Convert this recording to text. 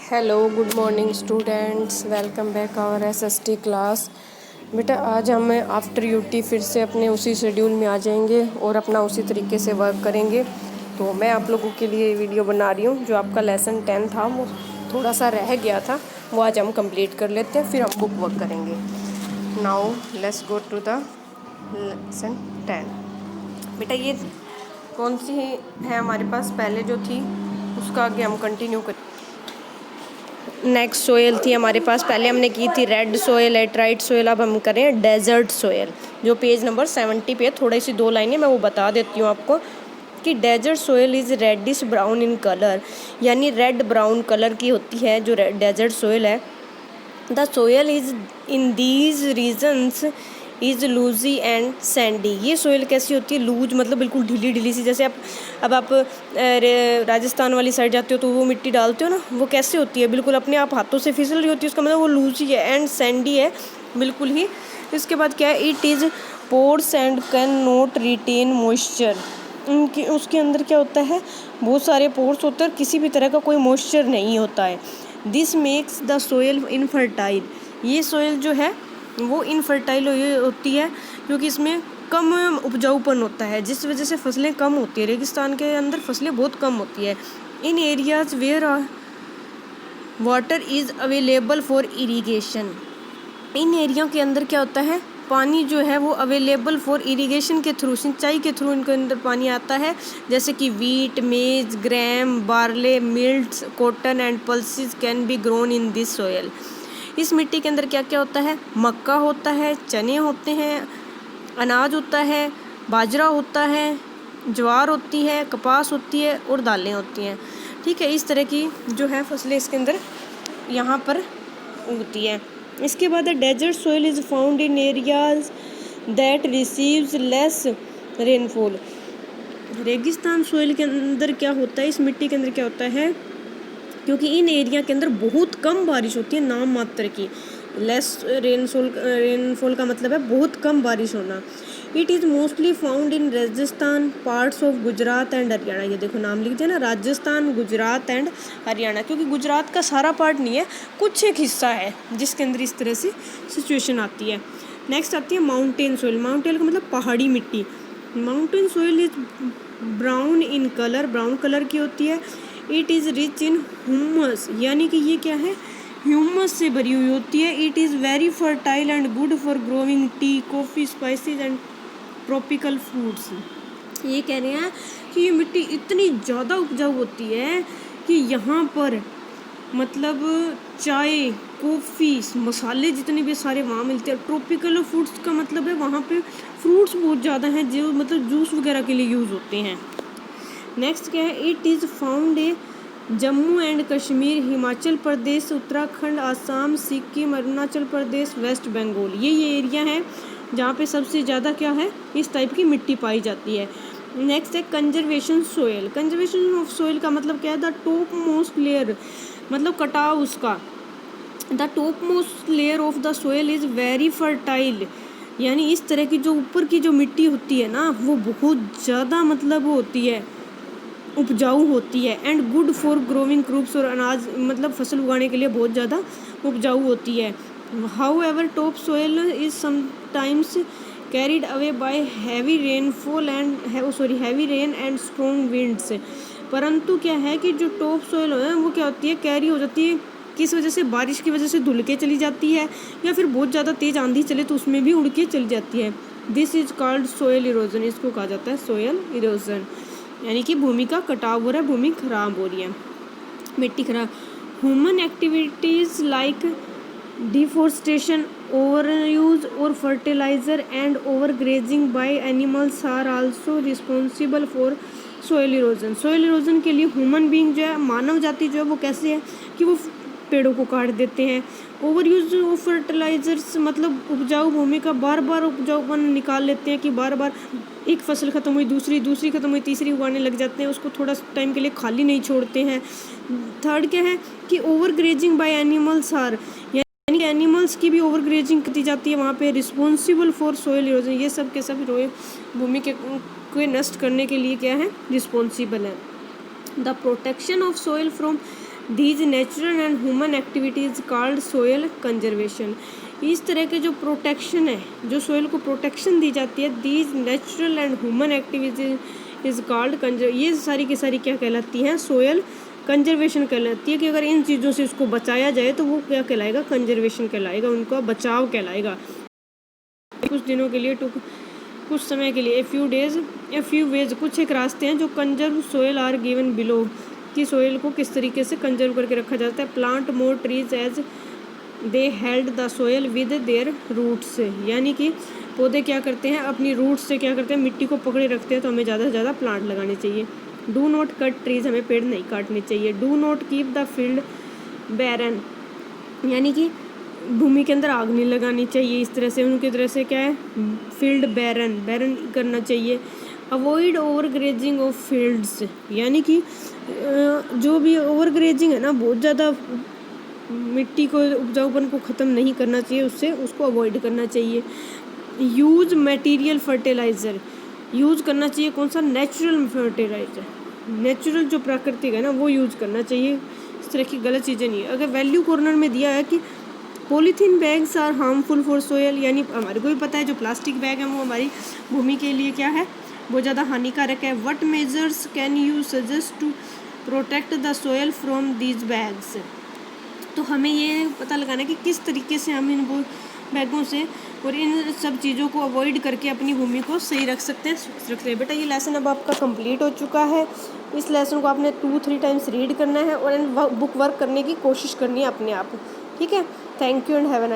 Hello good morning students, welcome back our SST class. बेटा आज हम आफ्टर यूटी फिर से अपने उसी शेड्यूल में आ जाएंगे और अपना उसी तरीके से वर्क करेंगे। तो मैं आप लोगों के लिए वीडियो बना रही हूँ। जो आपका लेसन 10 था वो थोड़ा सा रह गया था, वो आज हम कंप्लीट कर लेते हैं, फिर हम बुक वर्क करेंगे। Now let's go to the lesson 10। बेटा ये कौन सी है हमारे पास, पहले जो थी उसका आगे हम कंटिन्यू करें। नेक्स्ट सोयल थी हमारे पास, पहले हमने की थी रेड सोयल, लेटराइट सोयल, अब हम करें डेजर्ट सोयल जो पेज नंबर 70 पे है। थोड़ी सी दो लाइनें मैं वो बता देती हूँ आपको कि desert soil is reddish brown in colour, यानी रेड ब्राउन कलर की होती है जो डेजर्ट सोयल है। The soil is in these regions is loose and sandy. ये सोयल कैसी होती है? लूज मतलब बिल्कुल ढीली ढीली सी। जैसे आप राजस्थान वाली साइड जाते हो तो वो मिट्टी डालते हो ना, वो कैसे होती है? बिल्कुल अपने आप हाथों से फिसल रही होती है, उसका मतलब वो लूजी है। एंड सैंडी है बिल्कुल ही। इसके बाद क्या है? It is porous and can not retain moisture. उसके अंदर क्या होता है? बहुत सारे पोर्स होते हैं और किसी भी तरह का कोई मॉइस्चर नहीं होता है। This makes the soil infertile. ये सोयल जो है वो इनफर्टाइल होती है क्योंकि इसमें कम उपजाऊपन होता है, जिस वजह से फसलें कम होती है। रेगिस्तान के अंदर फसलें बहुत कम होती है। In areas where water is available for irrigation. इन एरिया के अंदर क्या होता है? पानी जो है वो अवेलेबल फॉर इरिगेशन के थ्रू, सिंचाई के थ्रू इनके अंदर पानी आता है। जैसे कि wheat, maize, gram, barley, millets, cotton and pulses can be grown in this soil. इस मिट्टी के अंदर क्या क्या होता है? मक्का होता है, चने होते हैं, अनाज होता है, बाजरा होता है, ज्वार होती है, कपास होती है और दालें होती हैं। ठीक है, इस तरह की जो है फसलें इसके अंदर यहाँ पर उगती है। इसके बाद desert soil is found in areas that receives less rainfall. रेगिस्तान सोइल के अंदर क्या होता है? इस मिट्टी के अंदर क्या होता है? क्योंकि इन एरिया के अंदर बहुत कम बारिश होती है, नाम मात्र की। लेस रेनफॉल का मतलब है बहुत कम बारिश होना। It is mostly found in Rajasthan, parts of Gujarat and Haryana. ये देखो नाम लिख दिया ना, राजस्थान, गुजरात एंड हरियाणा। क्योंकि गुजरात का सारा पार्ट नहीं है, कुछ एक हिस्सा है जिसके अंदर इस तरह से सिचुएशन आती है। नेक्स्ट आती है माउंटेन सोइल। माउंटेन का मतलब पहाड़ी मिट्टी। Mountain soil is brown in colour, brown colour की होती है। It is rich in humus, यानी कि ये क्या है? ह्यूमस से भरी हुई होती है। It is very fertile and good for growing T, coffee, spices and tropical fruits. ये कह रहे हैं कि ये मिट्टी इतनी ज़्यादा उपजाऊ होती है कि यहाँ पर मतलब चाय, कॉफ़ी, मसाले जितने भी सारे वहाँ मिलते हैं। ट्रॉपिकल फ्रूट्स का मतलब है वहाँ पे फ्रूट्स बहुत ज़्यादा हैं जो मतलब जूस वगैरह के लिए यूज़ होते हैं। नेक्स्ट क्या है? It is found a Jammu and Kashmir, Himachal Pradesh, Uttarakhand, Assam, Sikkim, Arunachal Pradesh, west Bengal. ये एरिया है जहाँ पे सबसे ज़्यादा क्या है? इस टाइप की मिट्टी पाई जाती है। नेक्स्ट है conservation soil. Conservation of soil का मतलब क्या है? द टॉप मोस्ट लेयर, मतलब कटाव उसका। The top most layer of the soil is very fertile, यानी इस तरह की जो ऊपर की जो मिट्टी होती है ना वो बहुत ज़्यादा मतलब होती है, उपजाऊ होती है। एंड गुड फॉर ग्रोविंग क्रूप्स, और अनाज मतलब फसल उगाने के लिए बहुत ज़्यादा उपजाऊ होती है। How ever top soil is sometimes carried away by heavy rainfall and heavy rain and strong winds. परंतु क्या है कि जो टॉप सोयल है वो क्या होती है? कैरी हो जाती है। किस वजह से? बारिश की वजह से धुल के चली जाती है, या फिर बहुत ज़्यादा तेज़ आंधी चले तो उसमें भी उड़ के चली जाती है। This is called soil erosion. इसको कहा जाता है सोयल इरोजन, यानी कि भूमि का कटाव हो रहा है, भूमि खराब हो रही है, मिट्टी खराब। Human activities like deforestation, over use और fertiliser and over grazing by animals are also responsible for soil erosion. Soil erosion के लिए ह्यूमन बीइंग जो है, मानव जाति जो है वो कैसे है कि वो पेड़ों को काट देते हैं। ओवर यूज ऑफ फर्टिलाइजर्स मतलब उपजाऊ भूमि का बार बार उपजाऊपन निकाल लेते हैं कि बार बार एक फसल खत्म हुई, दूसरी खत्म हुई, तीसरी उगाने लग जाते हैं, उसको थोड़ा टाइम के लिए खाली नहीं छोड़ते हैं। थर्ड क्या है कि over grazing by animals are, यानी एनिमल्स की भी ओवर ग्रेजिंग की जाती है वहाँ पे। रिस्पॉन्सिबल फॉर सोयल इरोजन, ये सब के सब भूमि के नष्ट करने के लिए क्या है? रिस्पॉन्सिबल है। The protection of soil from these natural and human activities called soil conservation. इस तरह के जो प्रोटेक्शन है, जो सोयल को प्रोटेक्शन दी जाती है, these natural and human activities is called ये सारी की सारी क्या कहलाती हैं? सोयल कंजर्वेशन कहलाती है। कि अगर इन चीज़ों से उसको बचाया जाए तो वो क्या कहलाएगा? कंजर्वेशन कहलाएगा, उनका बचाव कहलाएगा। कुछ दिनों के लिए, कुछ समय के लिए, ए फ्यू वेज, कुछ एक रास्ते हैं जो conserve soil are given below, कि सोयल को किस तरीके से कंजर्व करके रखा जाता है। Plant more trees as they held the soil with their roots, यानी कि पौधे क्या करते हैं? अपनी रूट्स से क्या करते हैं? मिट्टी को पकड़े रखते हैं। तो हमें ज़्यादा से ज़्यादा प्लांट लगाने चाहिए। डू नॉट कट ट्रीज, हमें पेड़ नहीं काटने चाहिए। Do not keep the field barren, यानी कि भूमि के अंदर आग नहीं लगानी चाहिए। इस तरह से उनकी तरह से क्या है? फील्ड बैरन करना चाहिए। Avoid over grazing of fields, यानी कि जो भी ओवर ग्रेजिंग है ना, बहुत ज़्यादा मिट्टी को, उपजाऊपन को ख़त्म नहीं करना चाहिए, उससे उसको अवॉइड करना चाहिए। यूज मटेरियल फर्टिलाइज़र, यूज़ करना चाहिए कौन सा? नेचुरल फर्टिलाइज़र, नेचुरल जो प्राकृतिक है ना वो यूज़ करना चाहिए। इस तरह की गलत चीज़ें नहीं है। अगर वैल्यू कॉर्नर में दिया है कि polythene bags are harmful for soil, यानी हमारे को भी पता है जो प्लास्टिक बैग है वो हमारी भूमि के लिए क्या है? बहुत ज़्यादा हानिकारक है। What measures can you suggest to protect the soil from these bags, तो हमें ये पता लगाना है कि किस तरीके से हम इन बैगों से और इन सब चीज़ों को अवॉइड करके अपनी भूमि को सही रख सकते हैं। बेटा ये लेसन अब आपका कंप्लीट हो चुका है। इस लेसन को आपने 2-3 टाइम्स रीड करना है और बुक वर्क करने की कोशिश करनी है अपने आप। ठीक है, thank you and have a nice